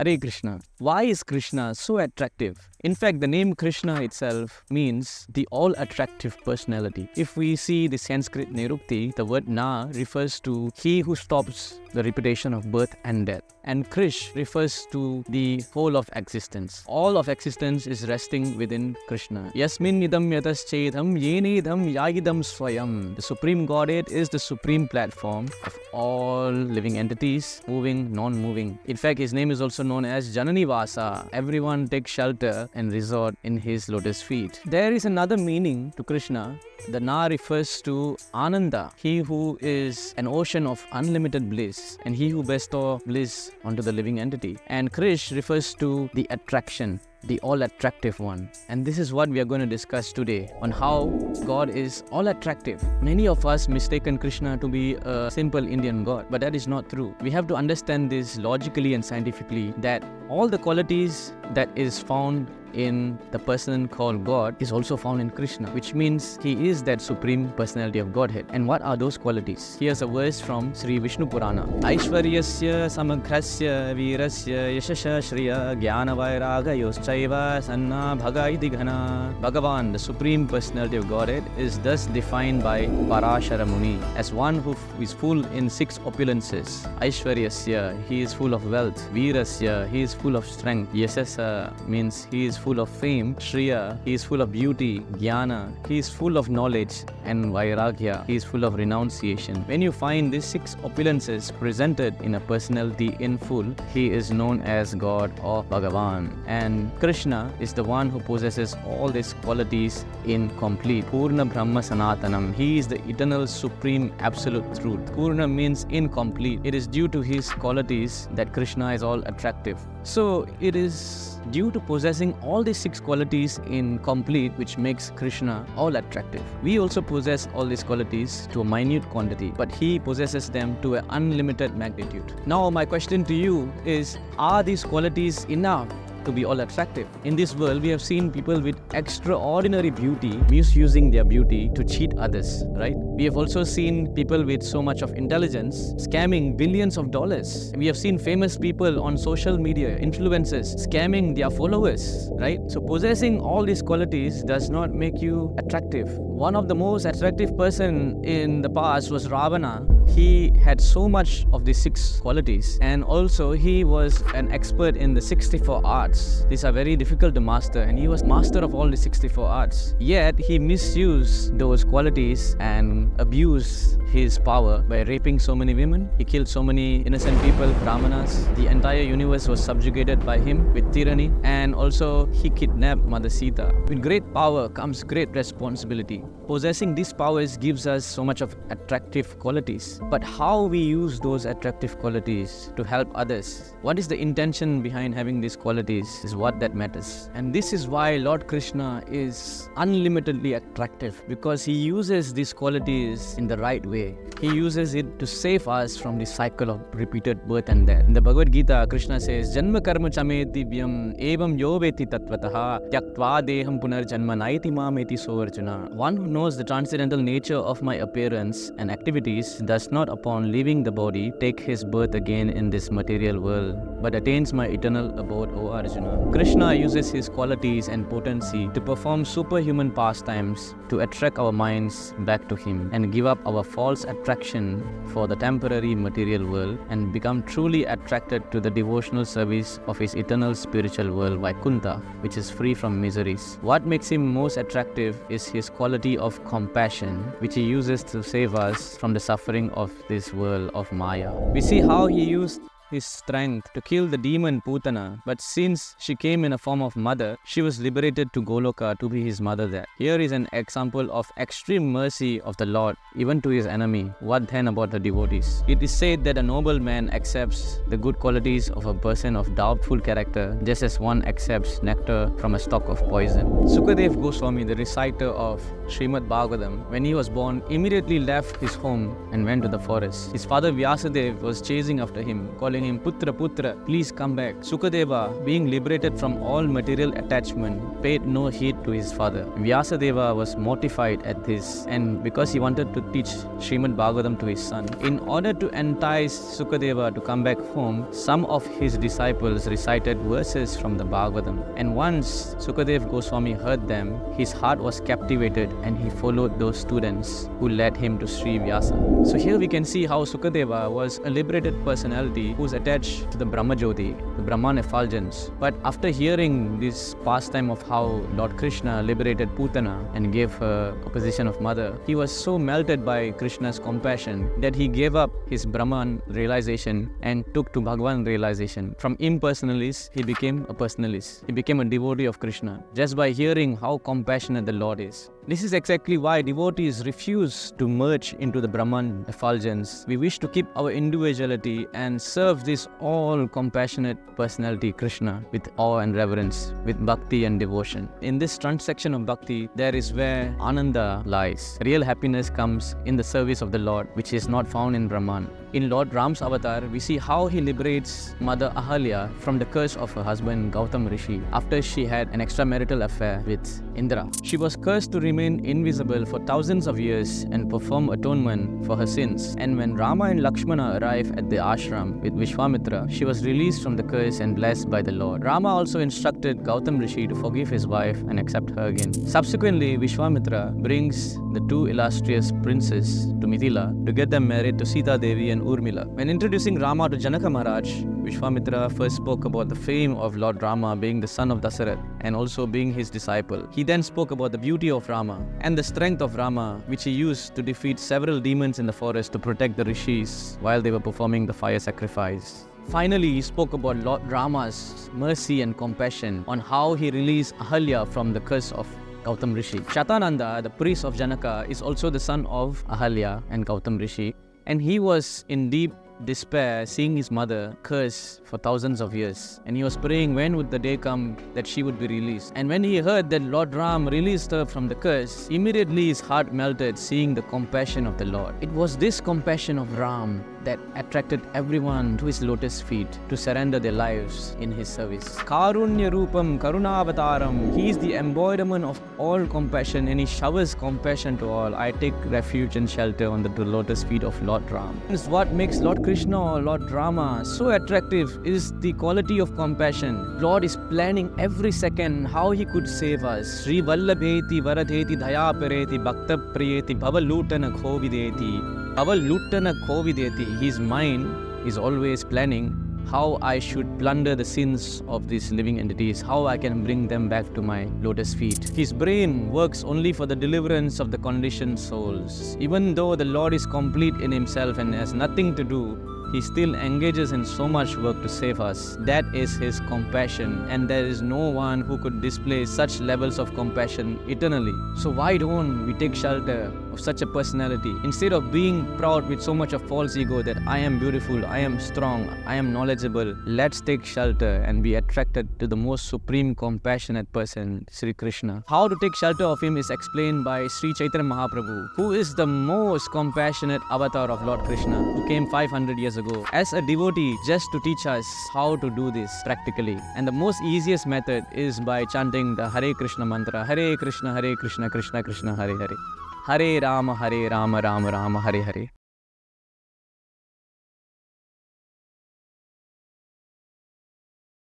Hare Krishna. Why is Krishna so attractive? In fact, the name Krishna itself means the all-attractive personality. If we see the Sanskrit Nirukti, the word Na refers to he who stops the repetition of birth and death. And Krish refers to the whole of existence. All of existence is resting within Krishna. Yasmin idam yataschedham yenidam yagidam swayam. The Supreme Godhead is the supreme platform of all living entities, moving, non-moving. In fact, his name is also known as Janani Vasa. Everyone takes shelter and resort in his lotus feet. There is another meaning to Krishna. The Na refers to Ananda, he who is an ocean of unlimited bliss, and he who bestows bliss onto the living entity. And Krish refers to the attraction, the all-attractive one. And this is what we are going to discuss today, on how God is all-attractive. Many of us mistaken Krishna to be a simple Indian god, but that is not true. We have to understand this logically and scientifically, that all the qualities that is found in the person called God is also found in Krishna, which means he is that supreme personality of Godhead. And what are those qualities? Here's a verse from Sri Vishnu Purana. Aishvaryasya samagrasya virasya yashasha shriya jnana vairaga yoschaiva sanna bhaga iti ghana. Bhagavan, the supreme personality of Godhead, is thus defined by Parashara Muni as one who is full in 6 opulences. Aishvaryasya, he is full of wealth. Virasya, he is full of strength. Yasasa means he is full of fame. Shriya, he is full of beauty. Jnana, he is full of knowledge. And Vairagya, he is full of renunciation. When you find these 6 opulences presented in a personality in full, he is known as God or Bhagavan. And Krishna is the one who possesses all these qualities in complete. Purna Brahma Sanatanam, he is the eternal supreme absolute truth. Purna means incomplete. It is due to his qualities that Krishna is all attractive. So it is due to possessing all these 6 qualities in complete which makes Krishna all attractive. We also possess all these qualities to a minute quantity, but he possesses them to an unlimited magnitude. Now my question to you is, are these qualities enough to be all attractive? In this world, we have seen people with extraordinary beauty misusing their beauty to cheat others, right? We have also seen people with so much of intelligence scamming billions of dollars. We have seen famous people on social media, influencers, scamming their followers, right? So possessing all these qualities does not make you attractive. One of the most attractive person in the past was Ravana. He had so much of these 6 qualities, and also he was an expert in the 64 arts. These are very difficult to master, and he was master of all the 64 arts. Yet he misused those qualities and abused his power by raping so many women. He killed so many innocent people, brahmanas. The entire universe was subjugated by him with tyranny, and also he kidnapped Mother Sita. With great power comes great responsibility. Possessing these powers gives us so much of attractive qualities. But how we use those attractive qualities to help others, what is the intention behind having these qualities, is what that matters. And this is why Lord Krishna is unlimitedly attractive, because he uses these qualities in the right way. He uses it to save us from the cycle of repeated birth and death. In the Bhagavad Gita, Krishna says, Janma karma chameti vyam evam yoveti tattvataha tyaktva deham punarjanma naiti mameti so Arjuna. One who knows the transcendental nature of my appearance and activities does not upon leaving the body take his birth again in this material world, but attains my eternal abode, O Arjuna. Krishna uses his qualities and potency to perform superhuman pastimes to attract our minds back to him and give up our false attraction for the temporary material world and become truly attracted to the devotional service of his eternal spiritual world, Vaikuntha, which is free from miseries. What makes him most attractive is his quality of compassion, which he uses to save us from the suffering of this world of Maya. We see how he used his strength to kill the demon Putana, but since she came in a form of mother, she was liberated to Goloka to be his mother there. Here is an example of extreme mercy of the Lord, even to his enemy. What then about the devotees? It is said that a noble man accepts the good qualities of a person of doubtful character, just as one accepts nectar from a stalk of poison. Sukadeva Gosvami, the reciter of Srimad Bhagavatam, when he was born, immediately left his home and went to the forest. His father Vyasadeva was chasing after him, calling him, Putra, Putra, please come back. Sukadeva, being liberated from all material attachment, paid no heed to to his father. Vyasadeva was mortified at this, and because he wanted to teach Srimad Bhagavatam to his son, in order to entice Sukadeva to come back home, some of his disciples recited verses from the Bhagavatam. And once Sukadeva Gosvami heard them, his heart was captivated and he followed those students who led him to Sri Vyasa. So here we can see how Sukadeva was a liberated personality who was attached to the Brahmajyoti, the Brahman effulgence. But after hearing this pastime of how Lord Krishna liberated Putana and gave her a position of mother, he was so melted by Krishna's compassion that he gave up his Brahman realization and took to Bhagavan realization. From impersonalist, he became a personalist. He became a devotee of Krishna just by hearing how compassionate the Lord is. This is exactly why devotees refuse to merge into the Brahman effulgence. We wish to keep our individuality and serve this all-compassionate personality Krishna with awe and reverence, with bhakti and devotion. In this front section of bhakti, there is where Ananda lies. Real happiness comes in the service of the Lord, which is not found in Brahman. In Lord Ram's avatar, we see how he liberates Mother Ahalya from the curse of her husband Gautam Rishi after she had an extramarital affair with Indra. She was cursed to remain invisible for thousands of years and perform atonement for her sins. And when Rama and Lakshmana arrive at the ashram with Vishwamitra, she was released from the curse and blessed by the Lord. Rama also instructed Gautam Rishi to forgive his wife and accept her again. Subsequently, Vishwamitra brings the two illustrious princes to Mithila to get them married to Sita Devi and Urmila. When introducing Rama to Janaka Maharaj, Vishwamitra first spoke about the fame of Lord Rama being the son of Dasarath and also being his disciple. He then spoke about the beauty of Rama and the strength of Rama, which he used to defeat several demons in the forest to protect the rishis while they were performing the fire sacrifice. Finally, he spoke about Lord Rama's mercy and compassion on how he released Ahalya from the curse of Gautam Rishi. Shatananda, the priest of Janaka, is also the son of Ahalya and Gautam Rishi, and he was in deep despair seeing his mother cursed for thousands of years, and he was praying when would the day come that she would be released. And when he heard that Lord Ram released her from the curse, immediately his heart melted seeing the compassion of the Lord. It was this compassion of Ram that attracted everyone to his lotus feet to surrender their lives in his service. Karunya Rupam Karunavataram. He is the embodiment of all compassion and he showers compassion to all. I take refuge and shelter on the lotus feet of Lord Ram. This is what makes Lord Krishna or Lord Rama so attractive is the quality of compassion. Lord is planning every second how he could save us. Sri Vallabheti Varadheti Dhayapareti Bhakta Priyeti Bhavalutana Khovideti. His mind is always planning how I should plunder the sins of these living entities, how I can bring them back to my lotus feet. His brain works only for the deliverance of the conditioned souls. Even though the Lord is complete in himself and has nothing to do, he still engages in so much work to save us. That is his compassion, and there is no one who could display such levels of compassion eternally. So why don't we take shelter of such a personality? Instead of being proud with so much of false ego that I am beautiful, I am strong, I am knowledgeable, let's take shelter and be attracted to the most supreme compassionate person, Sri Krishna. How to take shelter of him is explained by Sri Chaitanya Mahaprabhu, who is the most compassionate avatar of Lord Krishna, who came 500 years ago as a devotee just to teach us how to do this practically. And the most easiest method is by chanting the Hare Krishna mantra, Hare Krishna, Krishna Krishna, Hare Hare. Hare Rama, Rama Rama, Hare Hare.